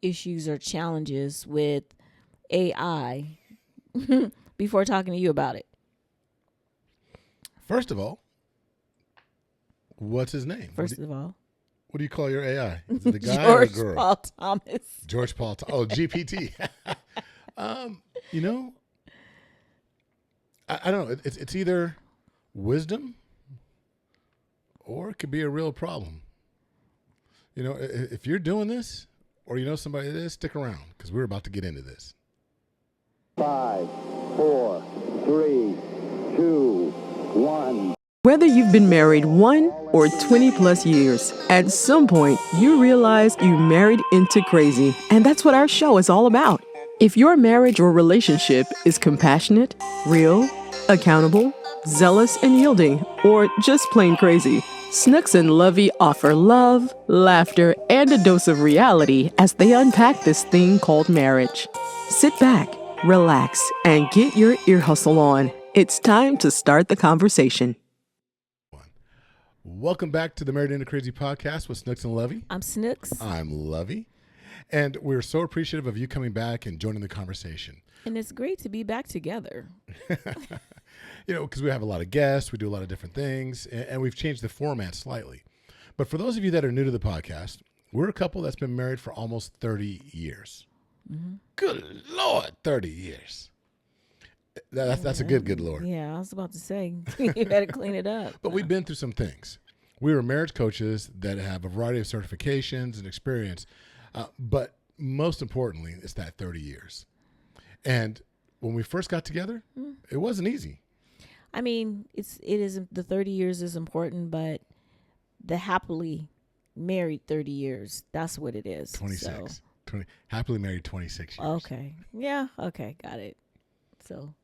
issues or challenges with AI before talking to you about it? First of all, what's his name? What do you call your AI? Is it the guy George or the girl? Paul Thomas. George Paul. GPT. You know, I don't know. It's either wisdom or it could be a real problem. You know, if you're doing this or you know somebody that is, stick around because we're about to get into this. 5, 4, 3, 2, 1. Whether you've been married 1 or 20 plus years, at some point you realize you married into crazy. And that's what our show is all about. If your marriage or relationship is compassionate, real, accountable, zealous and yielding, or just plain crazy, Snooks and Lovey offer love, laughter, and a dose of reality as they unpack this thing called marriage. Sit back, relax, and get your ear hustle on. It's time to start the conversation. Welcome back to the Married into Crazy podcast with Snooks and Lovey. I'm Snooks. I'm Lovey. And we're so appreciative of you coming back and joining the conversation. And it's great to be back together. You know, because we have a lot of guests, we do a lot of different things, and we've changed the format slightly. But for those of you that are new to the podcast, we're a couple that's been married for almost 30 years. Mm-hmm. Good Lord, 30 years. That's a good Lord. Yeah, I was about to say, you better clean it up. But we've been through some things. We were marriage coaches that have a variety of certifications and experience, but most importantly, it's that 30 years. And when we first got together, it wasn't easy. I mean, it is the 30 years is important, but the happily married 30 years, that's what it is. 26. So. Happily married 26 years. Okay. Yeah. Okay. Got it. So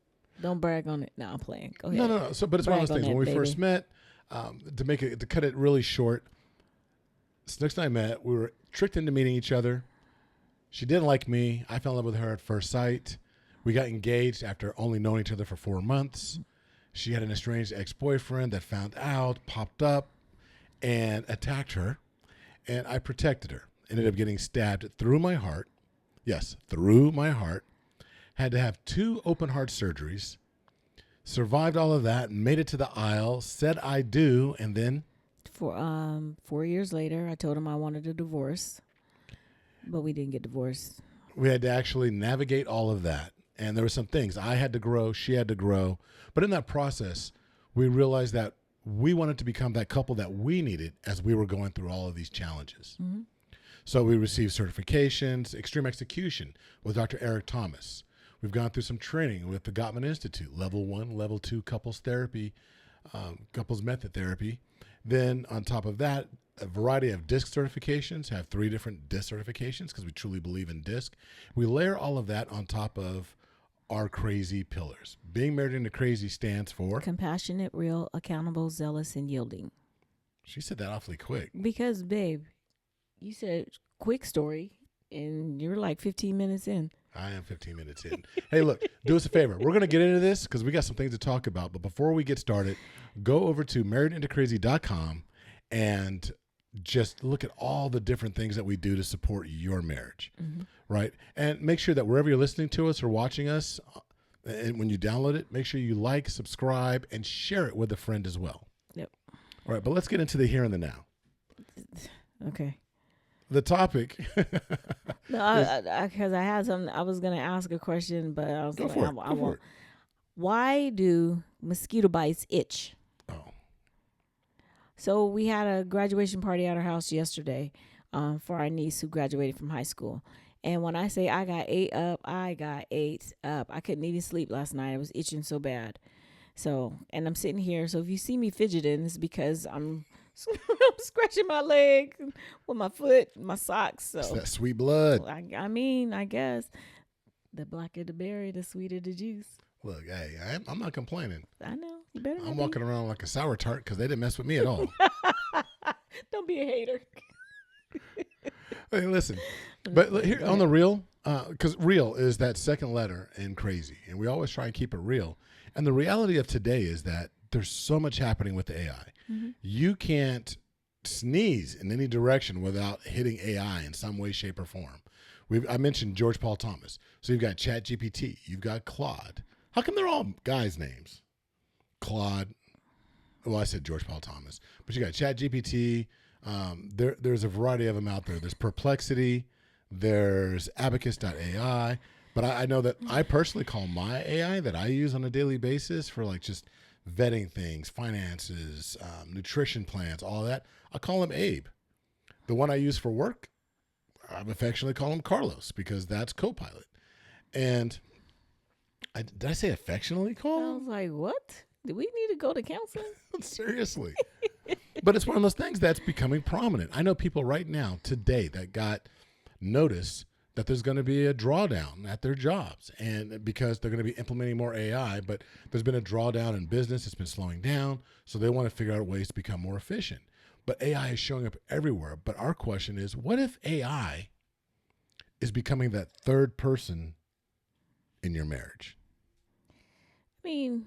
don't brag on it. No, I'm playing. Go ahead. No. So, but it's one of those things. When we first met, to cut it really short, Snooks and I met. We were tricked into meeting each other. She didn't like me. I fell in love with her at first sight. We got engaged after only knowing each other for 4 months. She had an estranged ex-boyfriend that found out, popped up, and attacked her. And I protected her. Ended up getting stabbed through my heart. Yes, through my heart. Had to have 2 open heart surgeries. Survived all of that, made it to the aisle, said I do, and then? For 4 years later, I told him I wanted a divorce. But we didn't get divorced. We had to actually navigate all of that. And there were some things. I had to grow. She had to grow. But in that process, we realized that we wanted to become that couple that we needed as we were going through all of these challenges. Mm-hmm. So we received certifications, extreme execution with Dr. Eric Thomas. We've gone through some training with the Gottman Institute, level 1, level 2 couples therapy, couples method therapy. Then on top of that, a variety of DISC certifications, have 3 different DISC certifications because we truly believe in DISC. We layer all of that on top of our crazy pillars. Being married into crazy stands for? Compassionate, real, accountable, zealous, and yielding. She said that awfully quick. Because, babe, you said quick story, and you're like 15 minutes in. I am 15 minutes in. Hey, look, do us a favor. We're going to get into this because we got some things to talk about. But before we get started, go over to marriedintocrazy.com and just look at all the different things that we do to support your marriage, right? And make sure that wherever you're listening to us or watching us, and when you download it, make sure you like, subscribe, and share it with a friend as well. Yep. All right, but let's get into the here and the now. Okay. The topic. No, because I had something. I was going to ask a question, but I was Go like, for I it. won't. Why do mosquito bites itch? Oh. So we had a graduation party at our house yesterday for our niece who graduated from high school. And when I say I got ate up, I got ate up. I couldn't even sleep last night. I was itching so bad. So, and I'm sitting here. So if you see me fidgeting, it's because I'm scratching my leg with my foot, my socks. So It's that sweet blood. I mean, I guess the blacker the berry, the sweeter the juice. Look, hey, I'm not complaining. I know. You better not I'm be. walking around like a sour tart because they didn't mess with me at all. Don't be a hater. Hey, listen, but here on the real, because real is that second letter in crazy, and we always try and keep it real. And the reality of today is that there's so much happening with the AI. Mm-hmm. You can't sneeze in any direction without hitting AI in some way, shape, or form. I mentioned George Paul Thomas. So you've got ChatGPT, you've got Claude. How come they're all guys' names? Claude. Well, I said George Paul Thomas, but you got ChatGPT. There's a variety of them out there. There's Perplexity. There's Abacus.AI. But I know that I personally call my AI that I use on a daily basis for like just vetting things, finances, nutrition plans, all of that. I call him Abe. The one I use for work, I affectionately call him Carlos because that's Copilot. And did I say affectionately call I him? was like, what? Do we need to go to counseling? Seriously. But it's one of those things that's becoming prominent. I know people right now today that got notice that there's going to be a drawdown at their jobs, and because they're going to be implementing more AI, but there's been a drawdown in business. It's been slowing down. So they want to figure out ways to become more efficient. But AI is showing up everywhere. But our question is, what if AI is becoming that third person in your marriage? I mean,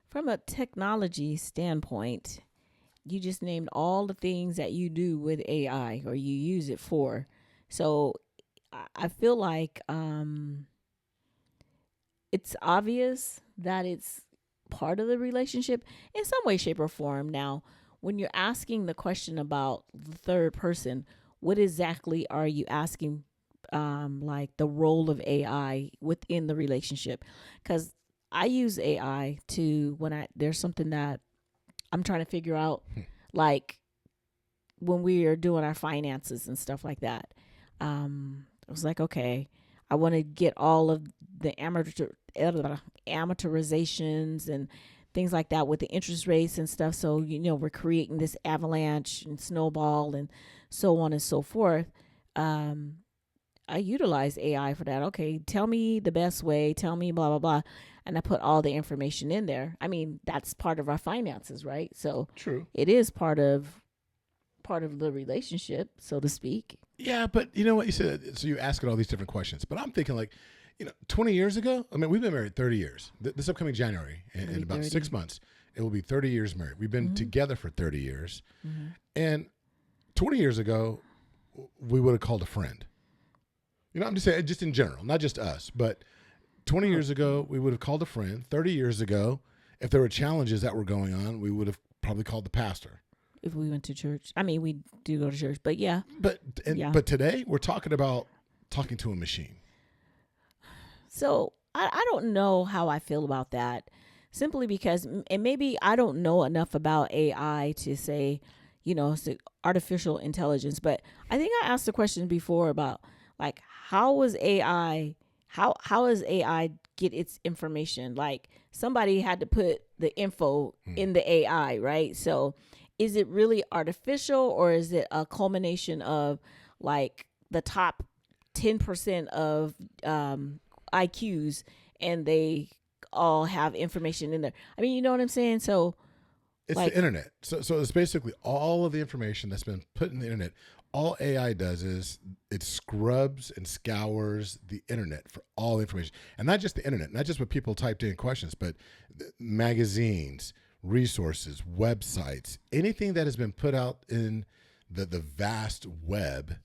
from a technology standpoint, you just named all the things that you do with AI or you use it for. So I feel like it's obvious that it's part of the relationship in some way, shape, or form. Now, when you're asking the question about the third person, what exactly are you asking? Like the role of AI within the relationship, because I use AI to there's something that I'm trying to figure out, like when we are doing our finances and stuff like that. I was like, okay, I want to get all of the amortizations and things like that with the interest rates and stuff. So, we're creating this avalanche and snowball and so on and so forth. I utilize AI for that. Okay, tell me the best way, tell me blah, blah, blah. And I put all the information in there. I mean, that's part of our finances, right? So True. It is part of the relationship, so to speak. Yeah, but you know what you said? So you ask it all these different questions. But I'm thinking 20 years ago, I mean, we've been married 30 years. This upcoming January, in about 30. 6 months, it will be 30 years married. We've been together for 30 years. And 20 years ago, we would have called a friend. I'm just saying, just in general, not just us, but 20 years ago, we would have called a friend. 30 years ago, if there were challenges that were going on, we would have probably called the pastor. If we went to church. I mean, we do go to church, but yeah. But today, we're talking about talking to a machine. So I don't know how I feel about that, simply because, and maybe I don't know enough about AI to say, it's artificial intelligence. But I think I asked the question before about like, how does AI get its information? Like somebody had to put the info in the AI, right? So is it really artificial, or is it a culmination of like the top 10% of IQs, and they all have information in there? I mean, you know what I'm saying? So it's the internet. So it's basically all of the information that's been put in the internet. All AI does is it scrubs and scours the internet for all information. And not just the internet, not just what people typed in questions, but magazines, resources, websites, anything that has been put out in the vast web.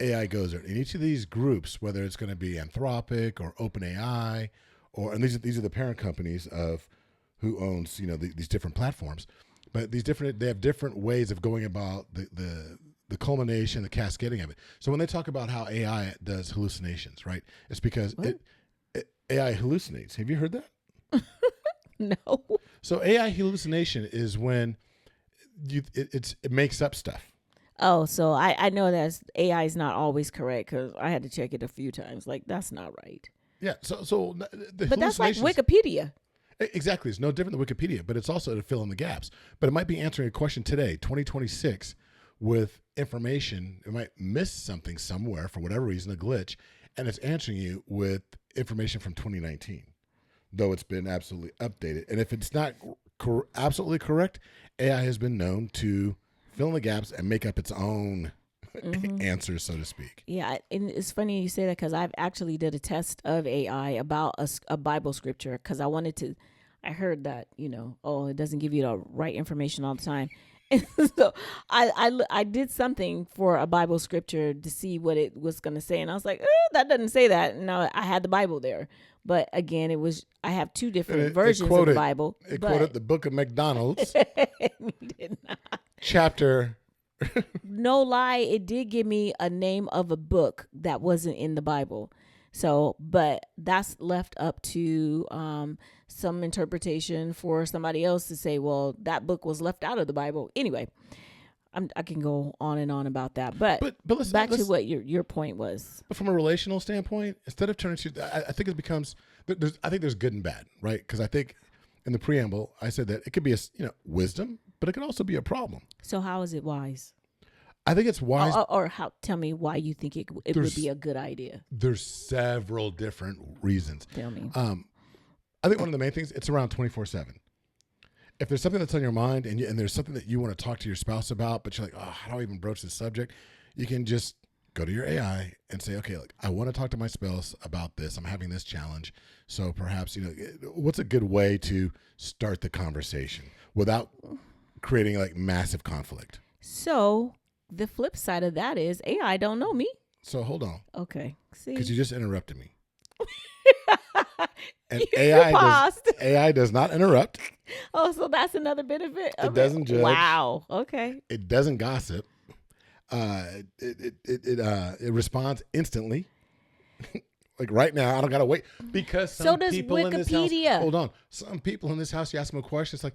AI goes there. In each of these groups, whether it's going to be Anthropic or OpenAI, and these are the parent companies of who owns these different platforms, but they have different ways of going about the culmination, the cascading of it. So when they talk about how AI does hallucinations, right? It's because AI hallucinates. Have you heard that? No. So AI hallucination is when it makes up stuff. Oh, so I know that AI is not always correct, because I had to check it a few times. Like, that's not right. Yeah. So but that's like Wikipedia. Exactly. It's no different than Wikipedia, but it's also to fill in the gaps. But it might be answering a question today, 2026, with information. It might miss something somewhere for whatever reason, a glitch, and it's answering you with information from 2019, though it's been absolutely updated. And if it's not absolutely correct, AI has been known to fill in the gaps and make up its own answers, so to speak. Yeah, and it's funny you say that, because I've actually did a test of AI about a Bible scripture, because I heard that, it doesn't give you the right information all the time. So I did something for a Bible scripture to see what it was going to say, and I was like, that doesn't say that. No, I had the Bible there, but again, I have two different versions of the Bible. It but quoted the book of McDonald's, it did not. chapter. No lie, it did give me a name of a book that wasn't in the Bible. So, but that's left up to some interpretation for somebody else to say, well, that book was left out of the Bible. Anyway, I can go on and on about that. But let's, back to what your point was. But from a relational standpoint, instead of turning to, I think it becomes, I think there's good and bad, right? Because I think in the preamble, I said that it could be wisdom, but it could also be a problem. So how is it wise? I think it's wise. Or how? Tell me why you think it would be a good idea. There's several different reasons. Tell me. I think one of the main things, it's around 24/7. If there's something that's on your mind and there's something that you want to talk to your spouse about, but you're like, oh, how do I even broach this subject? You can just go to your AI and say, okay, look, I want to talk to my spouse about this. I'm having this challenge. So perhaps, what's a good way to start the conversation without creating like massive conflict? So the flip side of that is AI don't know me. So hold on. Okay. See, because you just interrupted me. And You AI does not interrupt. Oh, so that's another benefit of it doesn't judge. Wow. Okay. It doesn't gossip. It responds instantly. Like right now, I don't gotta wait because some does people in this house. Wikipedia. Hold on, some people in this house. You ask them a question, it's like,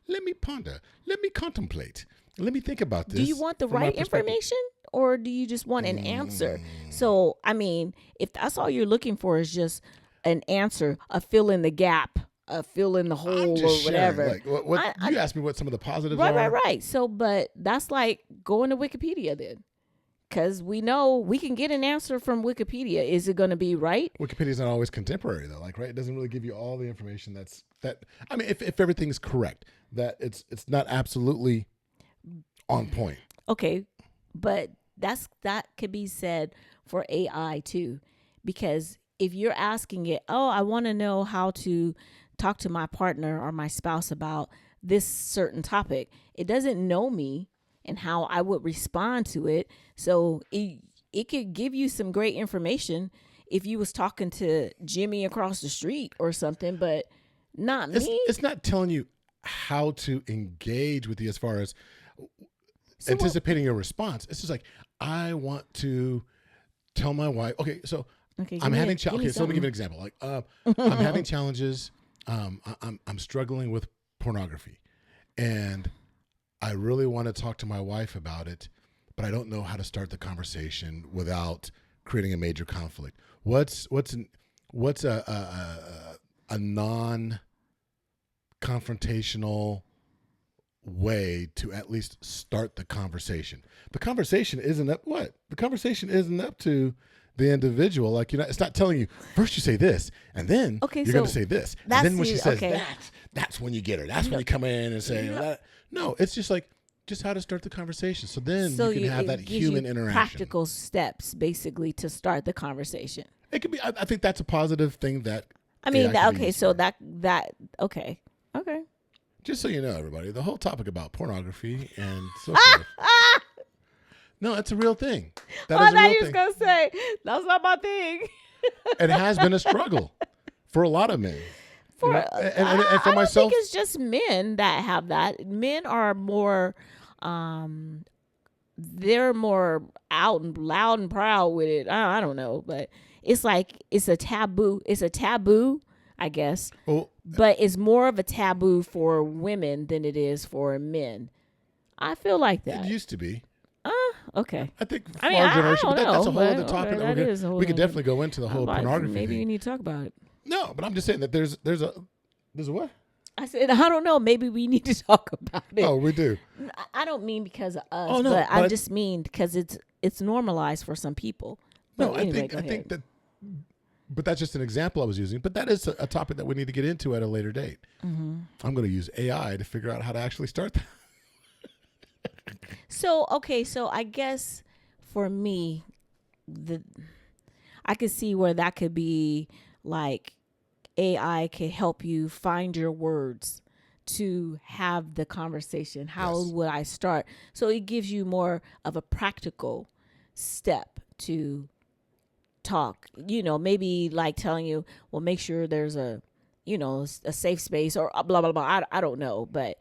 let me ponder, let me contemplate, let me think about this. Do you want the right information, or do you just want an answer? So, I mean, if that's all you're looking for is just an answer, a fill in the gap, a fill in the hole, or whatever. Like, you asked me what some of the positives are. Right. So, but that's like going to Wikipedia then. Because we know we can get an answer from Wikipedia. Is it going to be right? Wikipedia is not always contemporary, though. Like, right? It doesn't really give you all the information that. I mean, if everything's correct, that it's not absolutely on point. Okay, but that could be said for AI too, because if you're asking it, I want to know how to talk to my partner or my spouse about this certain topic, it doesn't know me and how I would respond to it. So it could give you some great information if you was talking to Jimmy across the street or something, but not me. It's not telling you how to engage with you as far as anticipating your response. It's just like, I want to tell my wife, okay, so I'm having challenges. Okay, so let me give you an example. Like, I'm having challenges. I'm struggling with pornography, and I really want to talk to my wife about it, but I don't know how to start the conversation without creating a major conflict. What's a non-confrontational way to at least start the conversation? The conversation isn't up to the individual. Like, it's not telling you first you say this and then you're going to say this. And then when she says that's when you get her. That's when you come in and say that. No, it's just how to start the conversation. So then you can have that human interaction. Practical steps, basically, to start the conversation. It could be. I think that's a positive thing that. I mean, okay. So that okay. Just so you know, everybody, the whole topic about pornography and so forth. No, it's a real thing. That is a real thing. I was gonna say that's not my thing. It has been a struggle for a lot of men. And for myself, I think it's just men that have that. Men are more, they're more out and loud and proud with it. I don't know, but it's like it's a taboo. It's a taboo, I guess. Well, but it's more of a taboo for women than it is for men. I feel like that. It used to be. Okay. I think for our generation, but that's a whole other topic. We could definitely go into the whole pornography maybe thing. we need to talk about it. No, but I'm just saying that there's a what? I said, I don't know. Maybe we need to talk about it. Oh, we do. I don't mean because of us, but I just mean because it's normalized for some people. But no, anyway, I think that, but that's just an example I was using. But that is a topic that we need to get into at a later date. Mm-hmm. I'm going to use AI to figure out how to actually start that. So I guess for me, I could see where that could be like AI could help you find your words to have the conversation? How Yes. would I start? So it gives you more of a practical step to talk. Maybe like telling you, well, make sure there's a safe space or blah blah blah. I don't know, but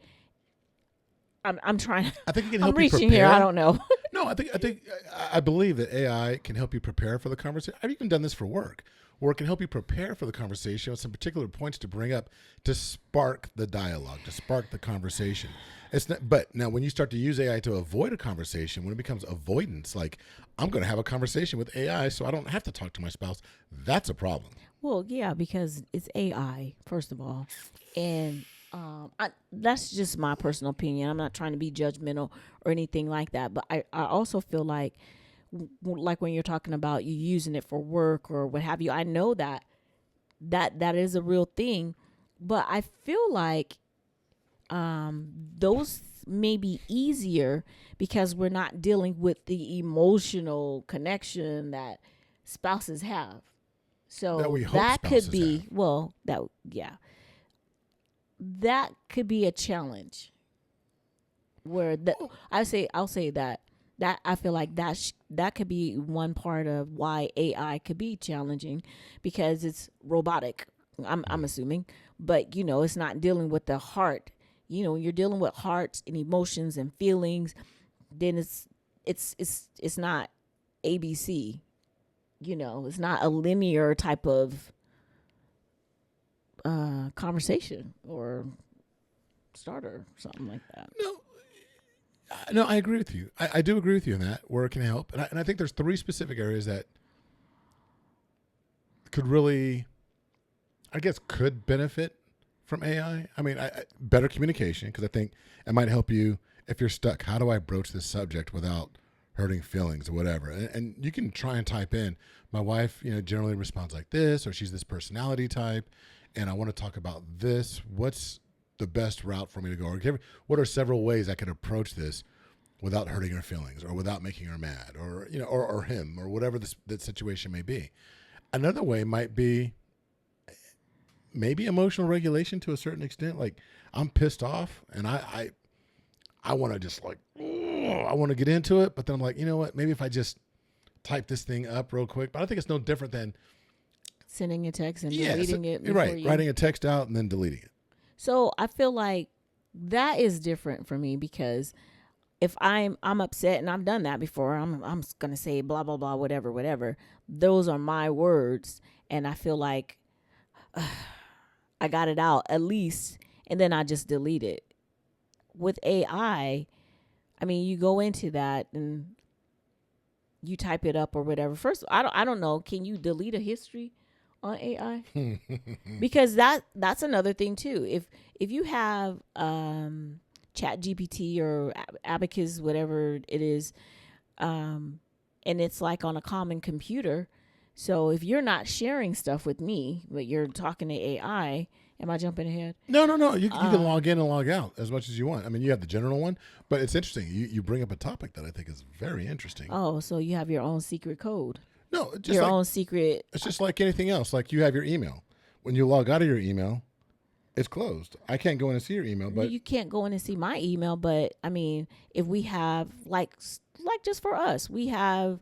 I'm trying. I think it can I'm help you reaching prepare. here. I don't know. No, I believe that AI can help you prepare for the conversation. I've even done this for work, where it can help you prepare for the conversation with some particular points to bring up to spark the dialogue, to spark the conversation. But now when you start to use AI to avoid a conversation, when it becomes avoidance, like I'm going to have a conversation with AI so I don't have to talk to my spouse, that's a problem. Well, yeah, because it's AI, first of all. And that's just my personal opinion. I'm not trying to be judgmental or anything like that. But I also feel like when you're talking about you using it for work or what have you, I know that is a real thing. But I feel like those may be easier because we're not dealing with the emotional connection that spouses have. So That we hope that could spouses be have. that could be a challenge. Where I'll say that I feel like that could be one part of why AI could be challenging, because it's robotic. I'm assuming, but it's not dealing with the heart. When you're dealing with hearts and emotions and feelings, then it's not ABC. It's not a linear type of conversation or starter, something like that. No, I agree with you. I do agree with you in that, where it can help. And I think there's 3 specific areas that could really, could benefit from AI. I mean, better communication, because I think it might help you if you're stuck. How do I broach this subject without hurting feelings or whatever? And you can try and type in, my wife, generally responds like this, or she's this personality type, and I want to talk about this. What's the best route for me to go? Or what are several ways I can approach this without hurting her feelings or without making her mad, or or him, or whatever the situation may be. Another way might be maybe emotional regulation to a certain extent. Like, I'm pissed off and I want to just I want to get into it, but then I'm like, you know what? Maybe if I just type this thing up real quick. But I think it's no different than sending a text and deleting it. Right, writing a text out and then deleting it. So I feel like that is different for me, because if I'm upset, and I've done that before, I'm gonna say blah blah blah, whatever. Those are my words, and I feel like I got it out at least, and then I just delete it. With AI, I mean, you go into that and you type it up or whatever. First, I don't know. Can you delete a history on AI? Because that's another thing too. If you have ChatGPT or Abacus, whatever it is, and it's like on a common computer. So if you're not sharing stuff with me, but you're talking to AI, am I jumping ahead? No. You can log in and log out as much as you want. I mean, you have the general one, but it's interesting. You bring up a topic that I think is very interesting. Oh, so you have your own secret code. No, just your like, own secret. It's just like anything else. Like, you have your email. When you log out of your email, it's closed. I can't go in and see your email, but you can't go in and see my email. But I mean, if we have like just for us, we have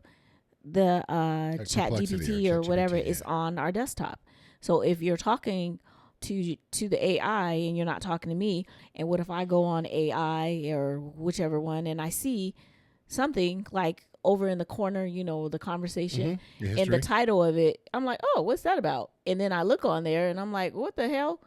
the ChatGPT or whatever is on our desktop. So if you're talking to the AI and you're not talking to me, and what if I go on AI or whichever one and I see something like over in the corner, the conversation and the title of it, I'm like, oh, what's that about? And then I look on there and I'm like, what the hell?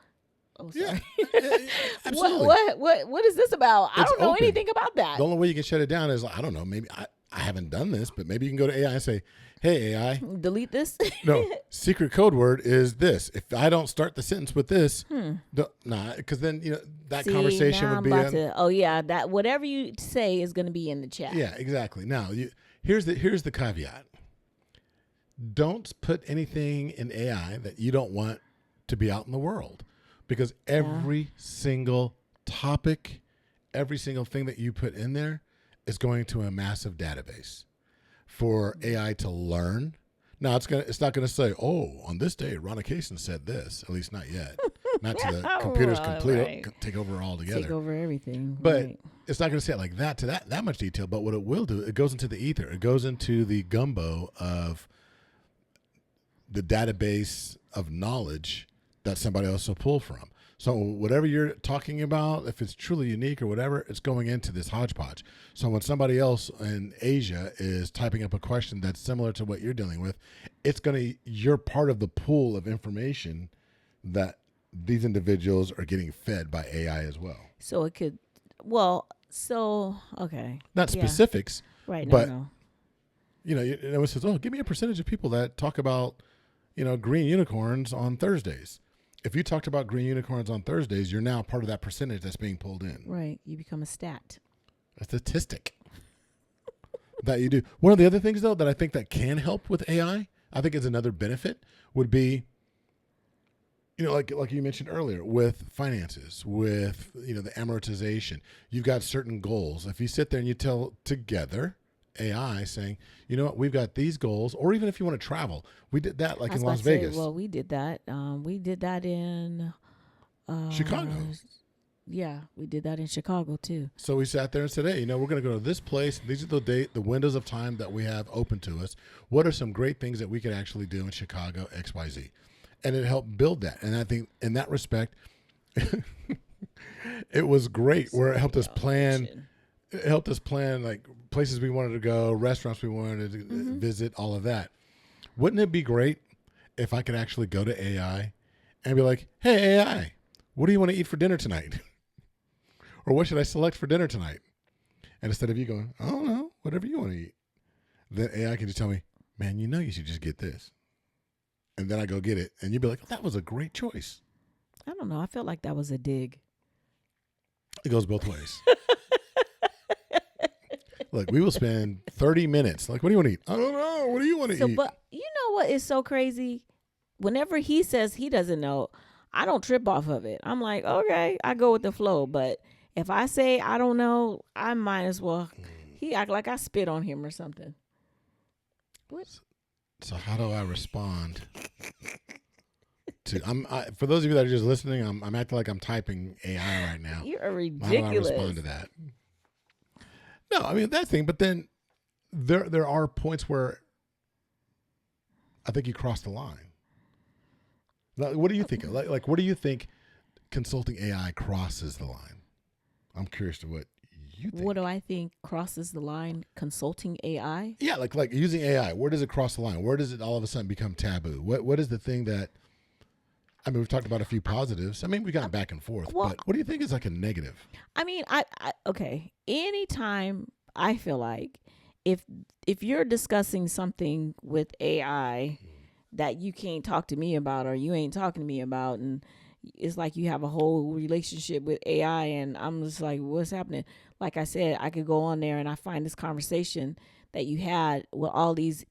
Oh, sorry. Yeah, absolutely. What is this about? I don't know open. anything about that. The only way you can shut it down is, I don't know, maybe I haven't done this, but maybe you can go to AI and say, hey, AI. Delete this? No, secret code word is this. If I don't start the sentence with this, because then, that conversation would be. That whatever you say is going to be in the chat. Yeah, exactly. Now, here's the caveat. Don't put anything in AI that you don't want to be out in the world, because every single topic, every single thing that you put in there is going to a massive database for AI to learn. Now, it's not going to say, oh, on this day, Ronna Kaysen said this, at least not yet. not to the computers Right. take over altogether. Take over everything. But right. it's not going to say it like that to that much detail. But what it will do, it goes into the ether. It goes into the gumbo of the database of knowledge that somebody else will pull from. So whatever you're talking about, if it's truly unique or whatever, it's going into this hodgepodge. So when somebody else in Asia is typing up a question that's similar to what you're dealing with, you're part of the pool of information that these individuals are getting fed by AI as well. So it could, okay. Not Yeah. specifics, Right. but No. it says, oh, give me a percentage of people that talk about, green unicorns on Thursdays. If you talked about green unicorns on Thursdays, you're now part of that percentage that's being pulled in. Right. You become a stat. A statistic that you do. One of the other things, though, that I think that can help with AI, I think is another benefit, would be, like you mentioned earlier, with finances, with, the amortization. You've got certain goals. If you sit there and you tell together AI saying, you know what, we've got these goals, or even if you want to travel, we did that like in Las Vegas. Well, we did that. We did that in Chicago. Yeah, we did that in Chicago too. So we sat there and said, hey, we're going to go to this place. These are the windows of time that we have open to us. What are some great things that we could actually do in Chicago, XYZ? And it helped build that. And I think in that respect, it was great where it helped us plan. It helped us plan like places we wanted to go, restaurants we wanted to visit, all of that. Wouldn't it be great if I could actually go to AI and be like, hey, AI, what do you want to eat for dinner tonight? Or what should I select for dinner tonight? And instead of you going, I don't know, whatever you want to eat, then AI can just tell me, man, you should just get this. And then I go get it. And you'd be like, that was a great choice. I don't know. I felt like that was a dig. It goes both ways. Look, we will spend 30 minutes. Like, what do you want to eat? I don't know. What do you want to eat? But you know what is so crazy? Whenever he says he doesn't know, I don't trip off of it. I'm like, okay, I go with the flow. But if I say I don't know, I might as well. He act like I spit on him or something. What? So how do I respond to? For those of you that are just listening, I'm acting like I'm typing AI right now. You're ridiculous. How do I respond to that? No, I mean that thing. But then there are points where I think you cross the line. Like, what do you think? Like, what do you think consulting AI crosses the line? I'm curious to what you think. What do I think crosses the line? Consulting AI? Yeah, like using AI. Where does it cross the line? Where does it all of a sudden become taboo? What is the thing that? I mean, we've talked about a few positives. I mean, we got back and forth. Well, but what do you think is like a negative? I mean, okay. Anytime I feel like if you're discussing something with AI that you can't talk to me about or you ain't talking to me about, and it's like you have a whole relationship with AI, and I'm just like, what's happening? Like I said, I could go on there and I find this conversation that you had with all these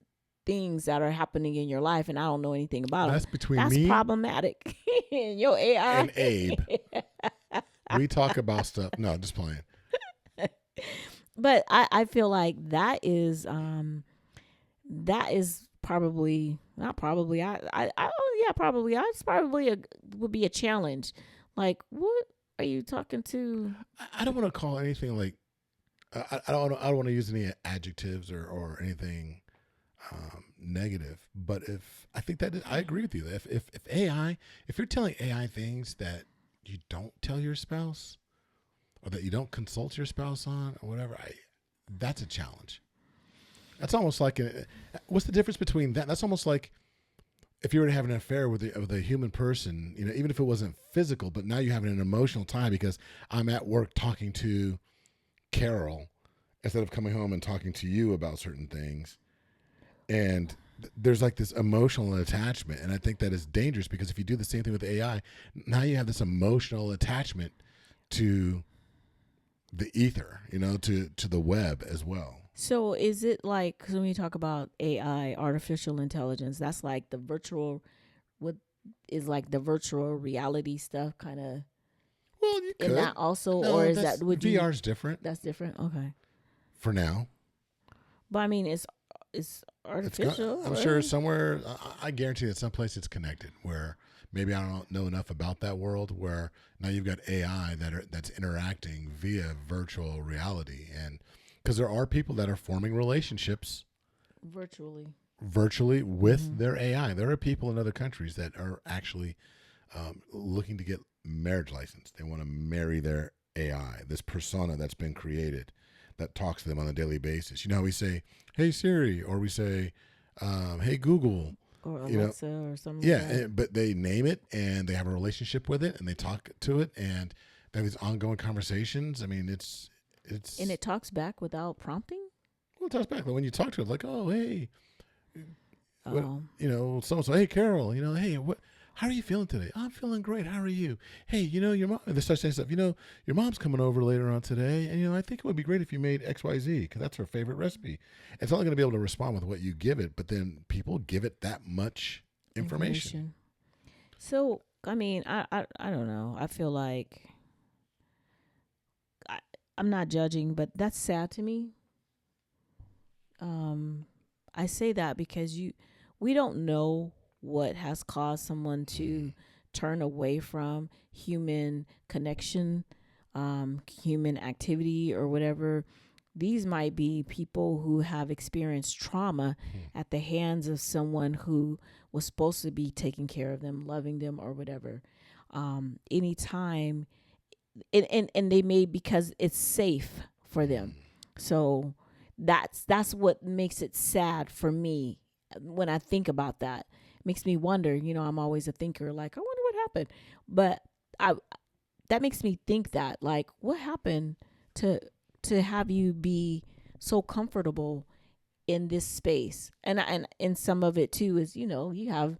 things that are happening in your life, and I don't know anything about them. That's between That's me problematic. And your AI and Abe. We talk about stuff. No, just playing. But I feel like that is probably not probably probably it's probably would be a challenge. Like, what are you talking to? I don't want to call anything like I don't want to use any adjectives or anything negative. But I think that I agree with you. If AI, if you're telling AI things that you don't tell your spouse or that you don't consult your spouse on or whatever, that's a challenge. That's almost like what's the difference between that? That's almost like if you were to have an affair with a human person, even if it wasn't physical, but now you're having an emotional tie because I'm at work talking to Carol instead of coming home and talking to you about certain things. And there's like this emotional attachment. And I think that is dangerous because if you do the same thing with AI, now you have this emotional attachment to the ether, to the web as well. So is it like, when you talk about AI, artificial intelligence, that's like the virtual, what is like the virtual reality stuff kind of? Well, you could. And that also, No, or is that, would you? VR's different. That's different? Okay. For now. But I mean, it's artificial. I'm sure somewhere, I guarantee that someplace it's connected where maybe I don't know enough about that world where now you've got AI that's interacting via virtual reality. And because there are people that are forming relationships virtually with their AI. There are people in other countries that are actually looking to get marriage license. They want to marry their AI, this persona that's been created that talks to them on a daily basis. You know how we say, "Hey Siri," or we say, "Hey Google," or you know, Alexa or something yeah, like that. but they name it and they have a relationship with it and they talk to it and they have these ongoing conversations. I mean, it's And it talks back without prompting. well, it talks back. Like when you talk to it, like, "Oh, hey, what, Oh, so and so, hey Carol, hey, what? How are you feeling today? I'm feeling great. How are you? Hey, your mom." They start saying stuff. Your mom's coming over later on today, and I think it would be great if you made X, Y, Z because that's her favorite recipe. It's only going to be able to respond with what you give it, but then people give it that much information. So I mean, I don't know. I feel like I, I'm not judging, but that's sad to me. I say that because we don't know what has caused someone to turn away from human connection, human activity, or whatever. These might be people who have experienced trauma at the hands of someone who was supposed to be taking care of them, loving them, or whatever. Anytime, and they may because it's safe for them. So that's what makes it sad for me when I think about that. It makes me wonder. I'm always a thinker. Like, I wonder what happened, but I that makes me think that, like, what happened to have you be so comfortable in this space. And some of it too is, you have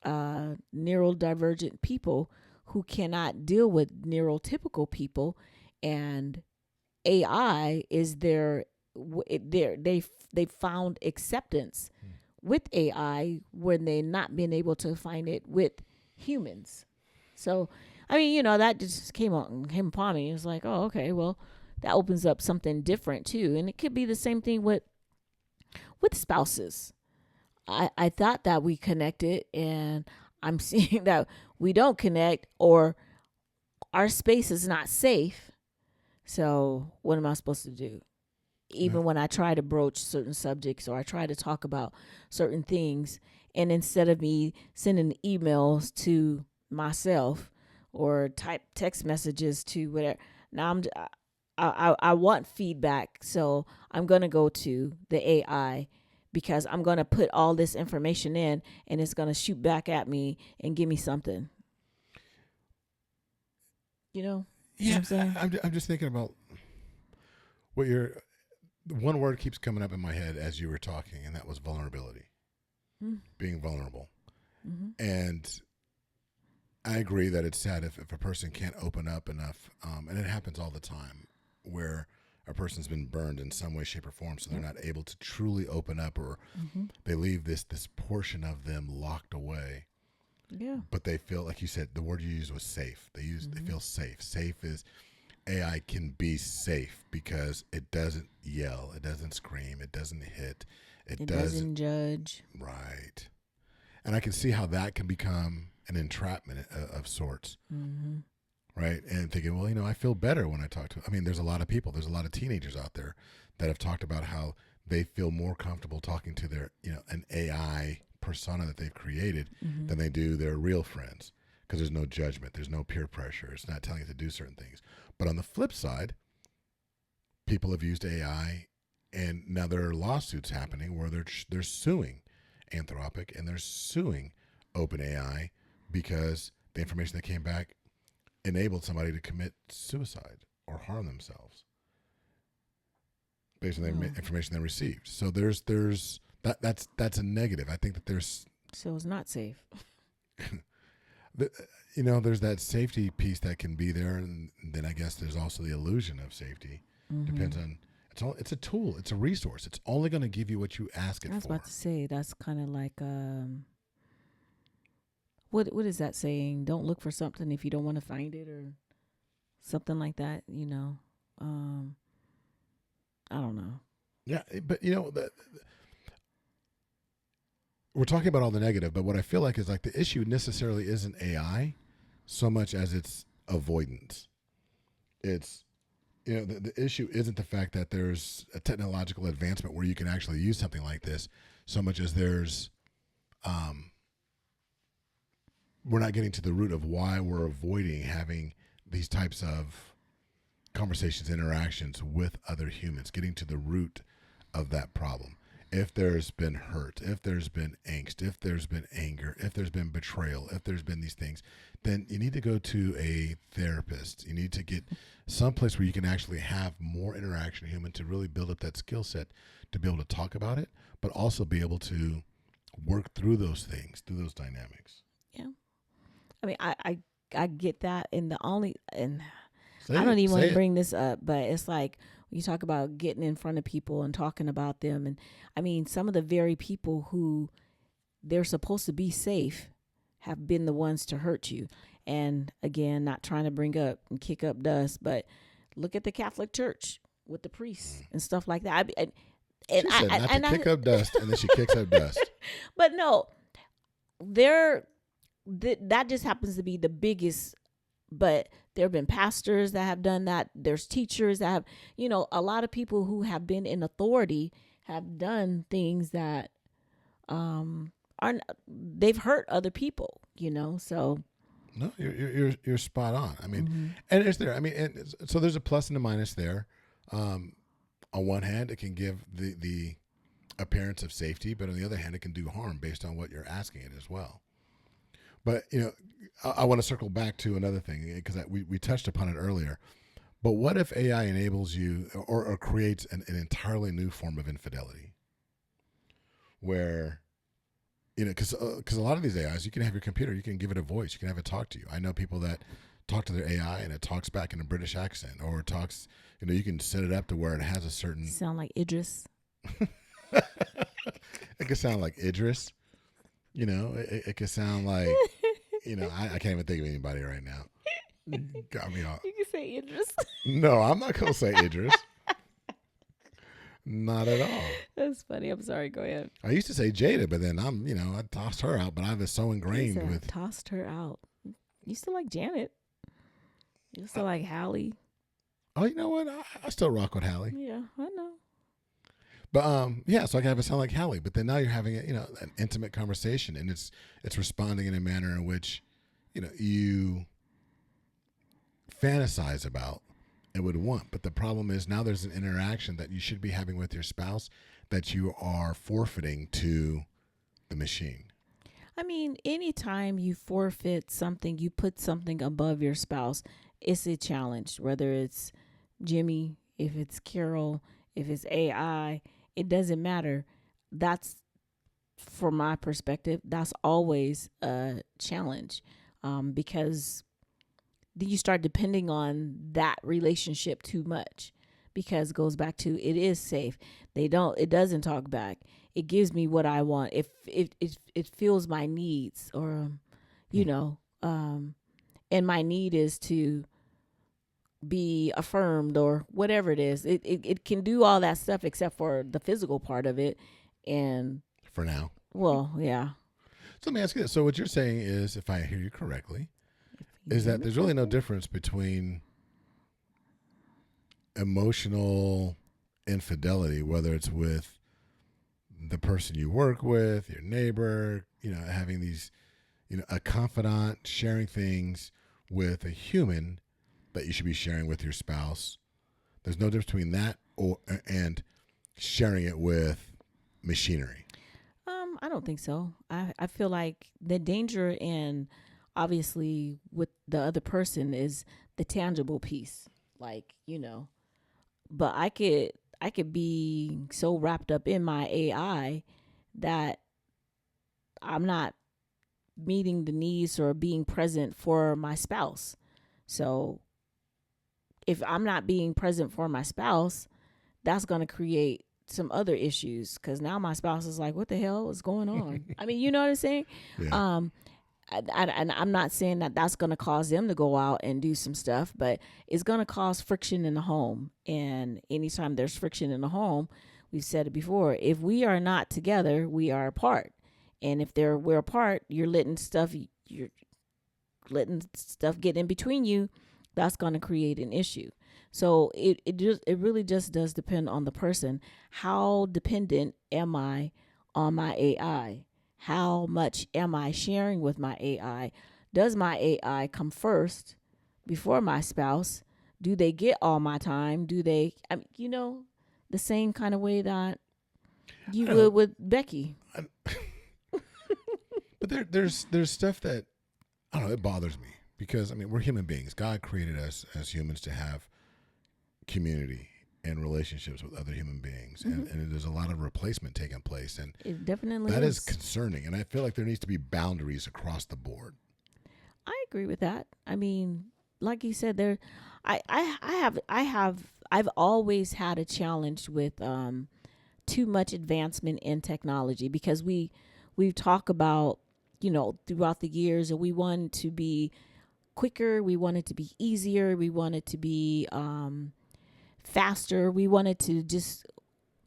neurodivergent people who cannot deal with neurotypical people, and AI is they found acceptance with AI when they not been able to find it with humans. So, I mean, that just came upon me. It's like, oh, okay, well, that opens up something different too, and it could be the same thing with spouses. I thought that we connected, and I'm seeing that we don't connect, or our space is not safe. So what am I supposed to do? Yeah. Even when I try to broach certain subjects or I try to talk about certain things, and instead of me sending emails to myself or type text messages to whatever, now I want feedback, so I'm gonna go to the AI because I'm gonna put all this information in, and it's gonna shoot back at me and give me something. You know what Yeah, I'm saying? I'm just thinking about what one word keeps coming up in my head as you were talking, and that was vulnerability, being vulnerable. Mm-hmm. And I agree that it's sad if a person can't open up enough, and it happens all the time, where a person's been burned in some way, shape, or form, so they're not able to truly open up, or they leave this portion of them locked away. Yeah. But they feel, like you said, the word you used was safe. They feel safe. Safe is AI can be safe because it doesn't yell, it doesn't scream, it doesn't hit, It doesn't judge. Right. And I can see how that can become an entrapment of sorts. Mm-hmm. Right. And thinking, well, I feel better when I talk to, there's a lot of people, there's a lot of teenagers out there that have talked about how they feel more comfortable talking to their, an AI persona that they've created than they do their real friends, because there's no judgment, there's no peer pressure, it's not telling you to do certain things. But on the flip side, people have used AI, and now there are lawsuits happening where they're suing Anthropic and they're suing OpenAI because the information that came back enabled somebody to commit suicide or harm themselves based on the information they received. So there's that's a negative. I think that there's So it's not safe. there's that safety piece that can be there, and then I guess there's also the illusion of safety. Depends on it's a tool, it's a resource. It's only going to give you what you ask it for. I was about to say that's kind of like what is that saying? Don't look for something if you don't want to find it, or something like that. I don't know. Yeah, but we're talking about all the negative, but what I feel like is like the issue necessarily isn't AI so much as it's avoidance. It's, the issue isn't the fact that there's a technological advancement where you can actually use something like this so much as there's, we're not getting to the root of why we're avoiding having these types of conversations, interactions with other humans, getting to the root of that problem. If there's been hurt, if there's been angst, if there's been anger, if there's been betrayal, if there's been these things, then you need to go to a therapist. You need to get someplace where you can actually have more interaction with human to really build up that skill set to be able to talk about it, but also be able to work through those things, through those dynamics. Yeah. I mean, I get that. And Say I don't it, even want say to it. bring this up, but it's like when you talk about getting in front of people and talking about them. And I mean, some of the very people who they're supposed to be safe have been the ones to hurt you. And again, not trying to bring up and kick up dust, but look at the Catholic Church with the priests and stuff like that. She said not to kick up dust, and then she kicks up dust. But no, that just happens to be the biggest. But there have been pastors that have done that. There's teachers that have, a lot of people who have been in authority have done things that they've hurt other people, so. No, you're spot on. I mean, and it's there. I mean, so there's a plus and a minus there. On one hand, it can give the appearance of safety, but on the other hand, it can do harm based on what you're asking it as well. But, I want to circle back to another thing because we touched upon it earlier. But what if AI enables you or creates an entirely new form of infidelity where, because a lot of these AIs, you can have your computer, you can give it a voice, you can have it talk to you. I know people that talk to their AI and it talks back in a British accent, or it talks, you can set it up to where it has a certain. Sound like Idris. It could sound like Idris. It could sound like, I can't even think of anybody right now. Got me off. You can say Idris. No, I'm not going to say Idris. Not at all. That's funny. I'm sorry. Go ahead. I used to say Jada, but then I tossed her out, but I was so ingrained with. Tossed her out. You still like Janet. You still like Hallie. Oh, you know what? I still rock with Hallie. Yeah, I know. But so I can have it sound like Hallie. But then now you're having an intimate conversation, and it's responding in a manner in which you fantasize about and would want. But the problem is now there's an interaction that you should be having with your spouse that you are forfeiting to the machine. I mean, anytime you forfeit something, you put something above your spouse, it's a challenge. Whether it's Jimmy, if it's Carol, if it's AI, it doesn't matter. That's, from my perspective, that's always a challenge, because then you start depending on that relationship too much, because it goes back to it is safe. It doesn't talk back. It gives me what I want. If it fills my needs, or and my need is to be affirmed or whatever it is. It can do all that stuff except for the physical part of it. And for now. Well, yeah. So let me ask you this. So what you're saying is, if I hear you correctly, is that there's really no difference between emotional infidelity, whether it's with the person you work with, your neighbor, having these, a confidant, sharing things with a human that you should be sharing with your spouse. There's no difference between that and sharing it with machinery. I don't think so. I feel like the danger in, obviously, with the other person is the tangible piece, like, but I could be so wrapped up in my AI that I'm not meeting the needs or being present for my spouse. So if I'm not being present for my spouse, that's going to create some other issues, because now my spouse is like, what the hell is going on? I mean, you know what I'm saying? Yeah. And I'm not saying that that's going to cause them to go out and do some stuff, but it's going to cause friction in the home. And anytime there's friction in the home, we've said it before, if we are not together, we are apart. And if we're apart, you're letting stuff get in between you. That's going to create an issue. So it really just does depend on the person. How dependent am I on my AI? How much am I sharing with my AI? Does my AI come first before my spouse? Do they get all my time? Do they, the same kind of way that you I would know, with Becky? but there's stuff that I don't know. It bothers me because I mean we're human beings. God created us as humans to have community and relationships with other human beings, and there's a lot of replacement taking place, and It definitely that is is. concerning. And I feel like there needs to be boundaries across the board. I agree with that. I mean, like you said, I've always had a challenge with too much advancement in technology because we talk about, throughout the years, and we want to be quicker, we want it to be easier, we want it to be faster, we want it to just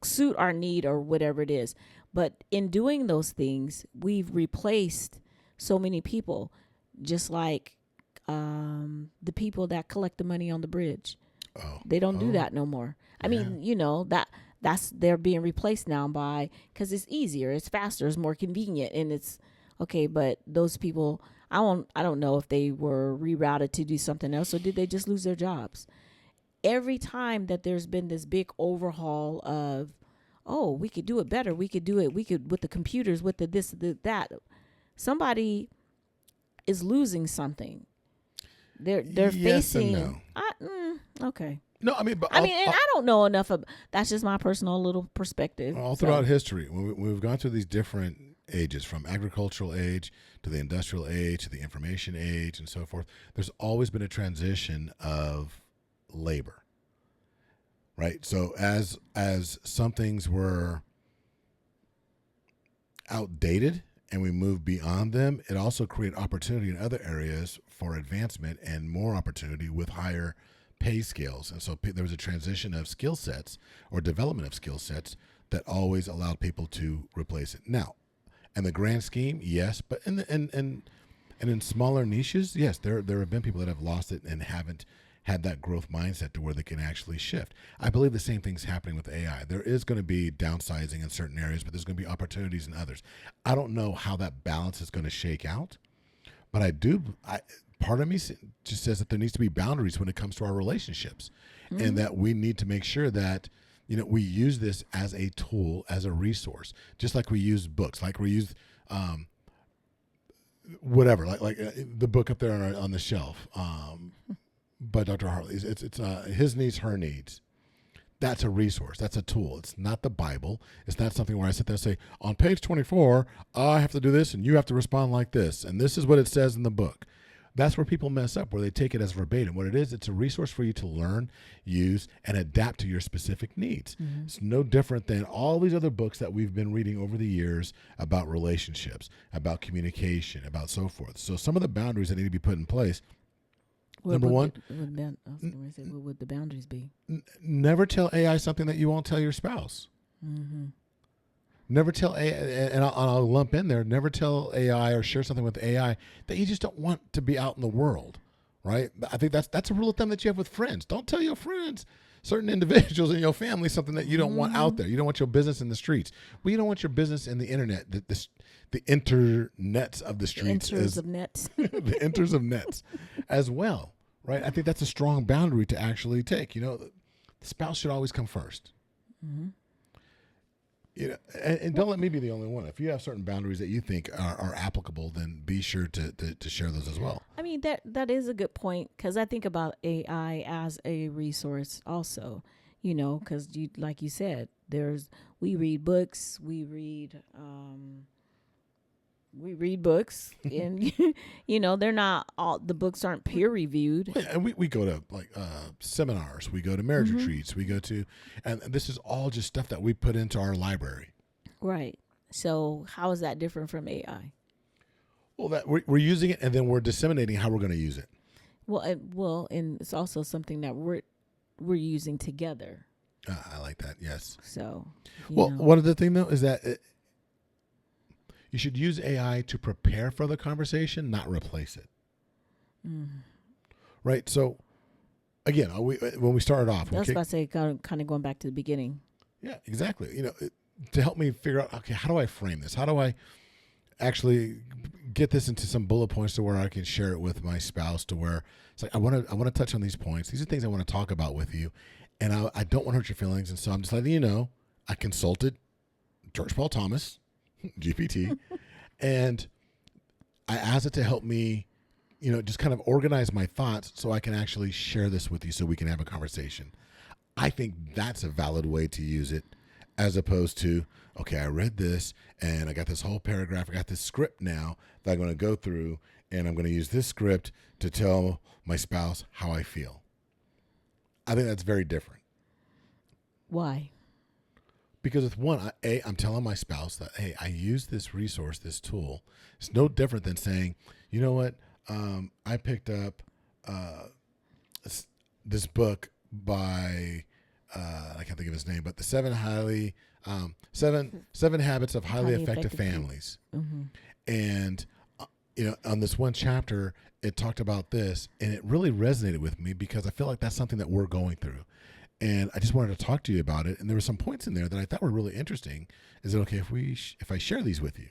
suit our need or whatever it is. But in doing those things, we've replaced so many people, just like the people that collect the money on the bridge. Oh, They don't do that no more. I yeah. mean, that's they're being replaced now by, because it's easier, it's faster, it's more convenient, and it's okay. But those people, I don't know if they were rerouted to do something else, or did they just lose their jobs? Every time that there's been this big overhaul of, oh, we could do it better, we could do it, we could with the computers, with the this, the that, somebody is losing something. They're Yes and facing. no. Okay. No, I mean, but I mean, and I don't know enough of. That's just my personal little perspective. all So, throughout history, when we've gone through these different ages, from agricultural age to the industrial age to the information age and so forth, there's always been a transition of labor, right? So as some things were outdated and we moved beyond them, it also created opportunity in other areas for advancement and more opportunity with higher pay scales. And so there was a transition of skill sets or development of skill sets that always allowed people to replace it. Now, in the grand scheme, yes, but in smaller niches, yes, there have been people that have lost it and haven't had that growth mindset to where they can actually shift. I believe the same thing's happening with AI. There is going to be downsizing in certain areas, but there's going to be opportunities in others. I don't know how that balance is going to shake out, but part of me just says that there needs to be boundaries when it comes to our relationships, and that we need to make sure that we use this as a tool, as a resource, just like we use books, like we use whatever, like the book up there on the shelf. By Dr. Hartley's. It's his needs, her needs. That's a resource. That's a tool. It's not the Bible. It's not something where I sit there and say, on page 24, I have to do this and you have to respond like this. And this is what it says in the book. That's where people mess up, where they take it as verbatim. What it is, it's a resource for you to learn, use, and adapt to your specific needs. Mm-hmm. It's no different than all these other books that we've been reading over the years about relationships, about communication, about so forth. So some of the boundaries that need to be put in place. Number one, what would the boundaries be? Never tell AI something that you won't tell your spouse. Mm-hmm. Never tell AI, and I'll lump in there, never tell AI or share something with AI that you just don't want to be out in the world, right? I think that's a rule of thumb that you have with friends. Don't tell your friends, certain individuals in your family, something that you don't want out there. You don't want your business in the streets. Well, you don't want your business in the internet, the internets of the streets. The inters of nets. The inters of nets as well, right? I think that's a strong boundary to actually take. The spouse should always come first. Mm-hmm. And don't let me be the only one. If you have certain boundaries that you think are applicable, then be sure to share those as well. I mean, that is a good point, because I think about AI as a resource also, because like you said, we read books, books and they're not all, the books aren't peer reviewed. And we go to seminars, we go to marriage retreats, and this is all just stuff that we put into our library. Right. So how is that different from AI? Well, that we're using it, and then we're disseminating how we're going to use it. Well, and it's also something that we're using together. I like that. Yes. So, one other thing though is that You should use AI to prepare for the conversation, not replace it. Right? So, again, when we started off, I was about to say, kind of going back to the beginning. yeah, exactly. To help me figure out, okay, how do I frame this? How do I actually get this into some bullet points to where I can share it with my spouse, to where it's like, I want to touch on these points. These are things I want to talk about with you, and I don't want to hurt your feelings. And so I'm just letting you know, I consulted George Paul Thomas, GPT, and I asked it to help me, just kind of organize my thoughts so I can actually share this with you so we can have a conversation. I think that's a valid way to use it, as opposed to, okay, I read this and I got this whole paragraph. I got this script now that I'm going to go through, and I'm going to use this script to tell my spouse how I feel. I think that's very different. Why? Because with one, I'm telling my spouse that, hey, I use this resource, this tool. It's no different than saying, you know what, I picked up this book by, I can't think of his name, but the seven habits of highly effective families. Mm-hmm. And, on this one chapter, it talked about this, and it really resonated with me because I feel like that's something that we're going through. And I just wanted to talk to you about it. And there were some points in there that I thought were really interesting. Is it okay if I share these with you?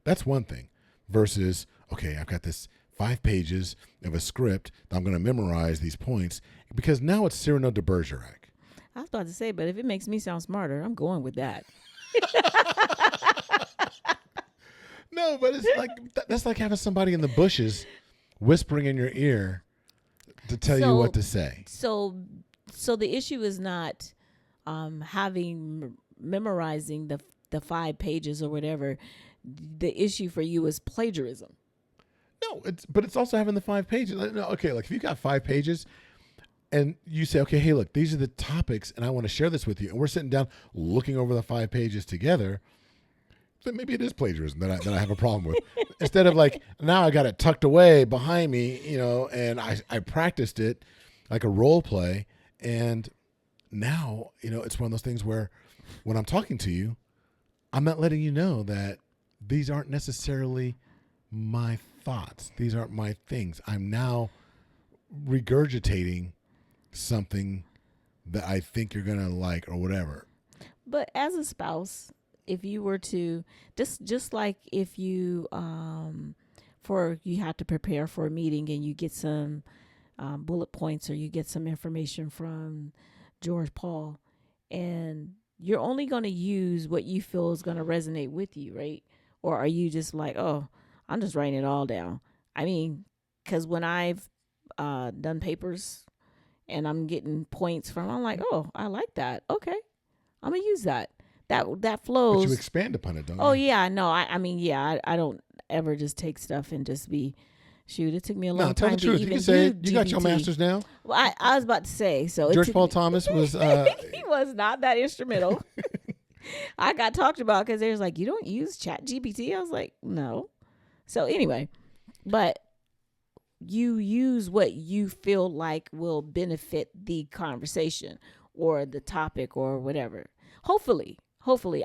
That's one thing. Versus, okay, I've got this 5 pages of a script that I'm going to memorize these points, because now it's Cyrano de Bergerac. I was about to say, but if it makes me sound smarter, I'm going with that. No, but it's like that's like having somebody in the bushes whispering in your ear to tell you what to say. So the issue is not memorizing the 5 pages or whatever. The issue for you is plagiarism. No, but it's also having the 5 pages. Okay, like if you got 5 pages and you say, okay, hey, look, these are the topics and I want to share this with you, and we're sitting down looking over the 5 pages together, then maybe it is plagiarism that I have a problem with. Instead of like, now I got it tucked away behind me, and I practiced it like a role play, and now, it's one of those things where when I'm talking to you, I'm not letting you know that these aren't necessarily my thoughts. These aren't my things. I'm now regurgitating something that I think you're going to like or whatever. But as a spouse, if you were to, just like if you, you have to prepare for a meeting and you get some bullet points or you get some information from George Paul, and you're only going to use what you feel is going to resonate with you, right? Or are you just like, oh, I'm just writing it all down? I mean, because when I've done papers and I'm getting points from, I'm like, oh, I like that. Okay, I'm going to use that. That flows. But you expand upon it, don't you? Oh, yeah, no, I mean, yeah, I don't ever just take stuff and just be, shoot, it took me a long tell time the truth. to You even can say do you got your GPT. master's now. Well, I was about to say, so George Paul Thomas was he was not that instrumental. I got talked about because they was like, you don't use ChatGPT? I was like, no. So anyway, but you use what you feel like will benefit the conversation or the topic or whatever. Hopefully,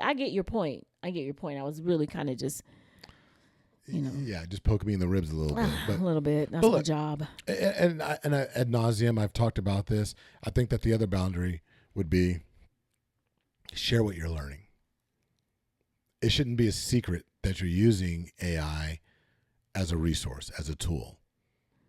I get your point. I was really kind of just, yeah, just poking me in the ribs a little bit. But, a little bit. That's my job. And ad nauseum, I've talked about this. I think that the other boundary would be share what you're learning. It shouldn't be a secret that you're using AI as a resource, as a tool.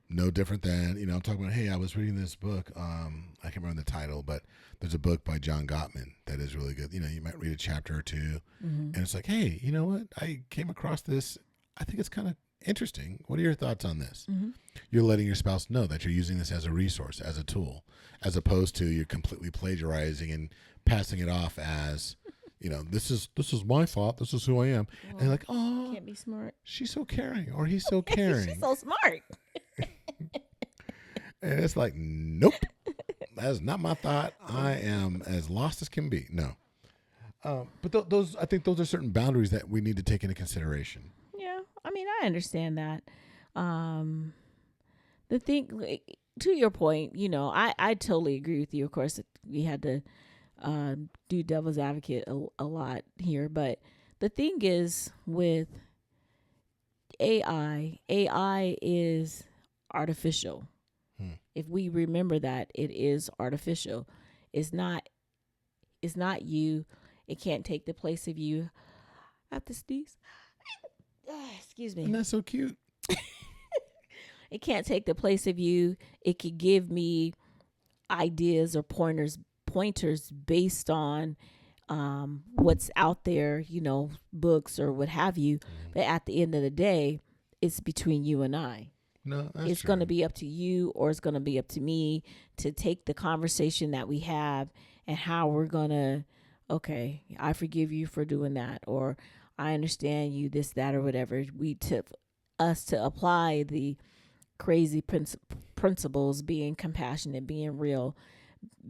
No different than, I'm talking about, hey, I was reading this book. I can't remember the title, but there's a book by John Gottman that is really good. You might read a chapter or two, and it's like, hey, you know what? I came across this. I think it's kind of interesting. What are your thoughts on this? Mm-hmm. You're letting your spouse know that you're using this as a resource, as a tool, as opposed to you're completely plagiarizing and passing it off as, this is my thought. This is who I am. Well, and they're like, oh, can't be smart. She's so caring, or he's so caring. She's so smart. And it's like, nope, that is not my thought. I am as lost as can be. No. But I think those are certain boundaries that we need to take into consideration. Yeah. I mean, I understand that. The thing, to your point, I totally agree with you. Of course, we had to do devil's advocate a lot here, but The thing is with AI is artificial. If we remember that it is artificial, it's not you. It can't take the place of you. I have to sneeze. Excuse me. And that's so cute. It can't take the place of you. It could give me ideas or pointers based on what's out there, books or what have you. But at the end of the day, it's between you and I. No, that's it's going to be up to you, or it's going to be up to me to take the conversation that we have and how we're going to, okay, I forgive you for doing that, or I understand you, this, that, or whatever. Us to apply the crazy principles, being compassionate, being real,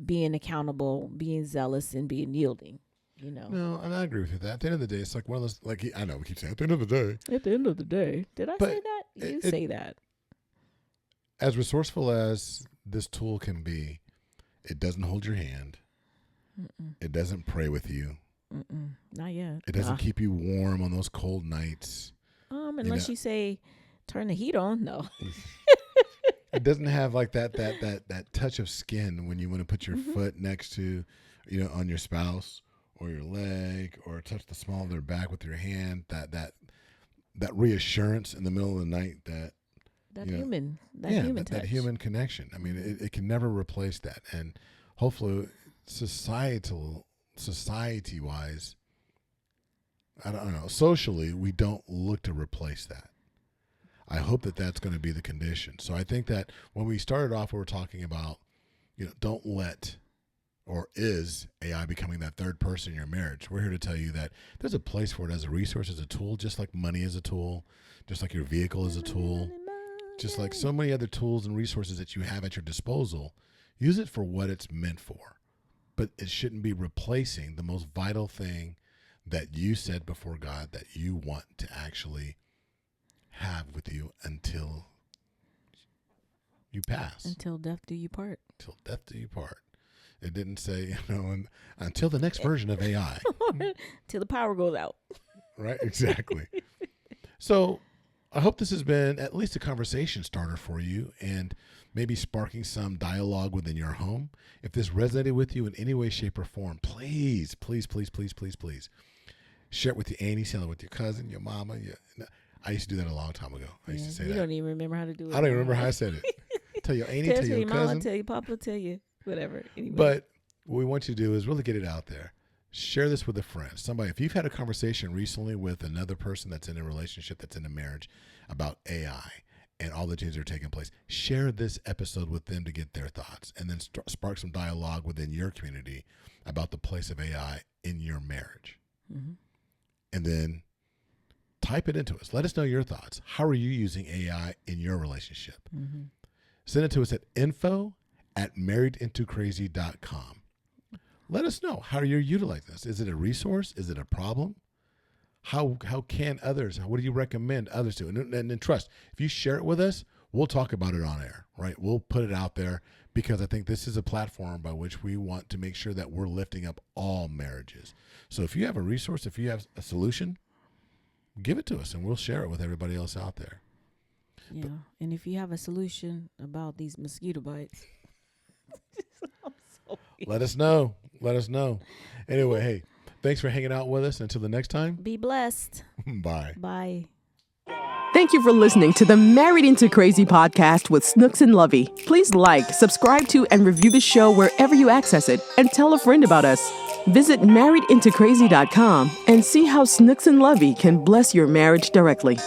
being accountable, being zealous, and being yielding. No, and I agree with you. That at the end of the day, it's like one of those. Like I know we keep saying at the end of the day. At the end of the day, did I say that? You say that. As resourceful as this tool can be, it doesn't hold your hand. It doesn't pray with you. Not yet. It doesn't keep you warm on those cold nights. Unless you say, turn the heat on. No. It doesn't have like that touch of skin when you want to put your foot next to, on your spouse or your leg, or touch the small of their back with your hand. That reassurance in the middle of the night that human touch. That human connection. I mean, it can never replace that. And hopefully, society-wise, I don't know, socially, we don't look to replace that. I hope that that's going to be the condition. So I think that when we started off, we were talking about, don't let, or is AI becoming that third person in your marriage? We're here to tell you that there's a place for it as a resource, as a tool, just like money is a tool, just like your vehicle is a tool, just like so many other tools and resources that you have at your disposal. Use it for what it's meant for, but it shouldn't be replacing the most vital thing that you said before God that you want to actually have with you until you pass. Until death do you part. Until death do you part. It didn't say, until the next version of AI. Till the power goes out. Right, exactly. So I hope this has been at least a conversation starter for you, and maybe sparking some dialogue within your home. If this resonated with you in any way, shape, or form, please share it with your auntie, share it with your cousin, your mama. I used to do that a long time ago. I used to say that. You don't even remember how to do it. I don't even remember how I said it. Tell your auntie, tell your cousin. Mama, tell your papa, tell you whatever. Anyway. But what we want you to do is really get it out there. Share this with a friend. Somebody, if you've had a conversation recently with another person that's in a relationship, that's in a marriage, about AI and all the changes that are taking place, share this episode with them to get their thoughts, and then spark some dialogue within your community about the place of AI in your marriage. And then type it into us. Let us know your thoughts. How are you using AI in your relationship? Send it to us at info@marriedintocrazy.com. Let us know how you're utilizing this. Is it a resource? Is it a problem? How can others, what do you recommend others do? And trust, if you share it with us, we'll talk about it on air, right? We'll put it out there, because I think this is a platform by which we want to make sure that we're lifting up all marriages. So if you have a resource, if you have a solution, give it to us and we'll share it with everybody else out there. Yeah. And if you have a solution about these mosquito bites, let us know. Anyway, hey, thanks for hanging out with us. Until the next time, be blessed. Bye. Bye. Thank you for listening to the Married Into Crazy podcast with Snooks and Lovey. Please like, subscribe to, and review the show wherever you access it, and tell a friend about us. Visit marriedintocrazy.com and see how Snooks and Lovey can bless your marriage directly.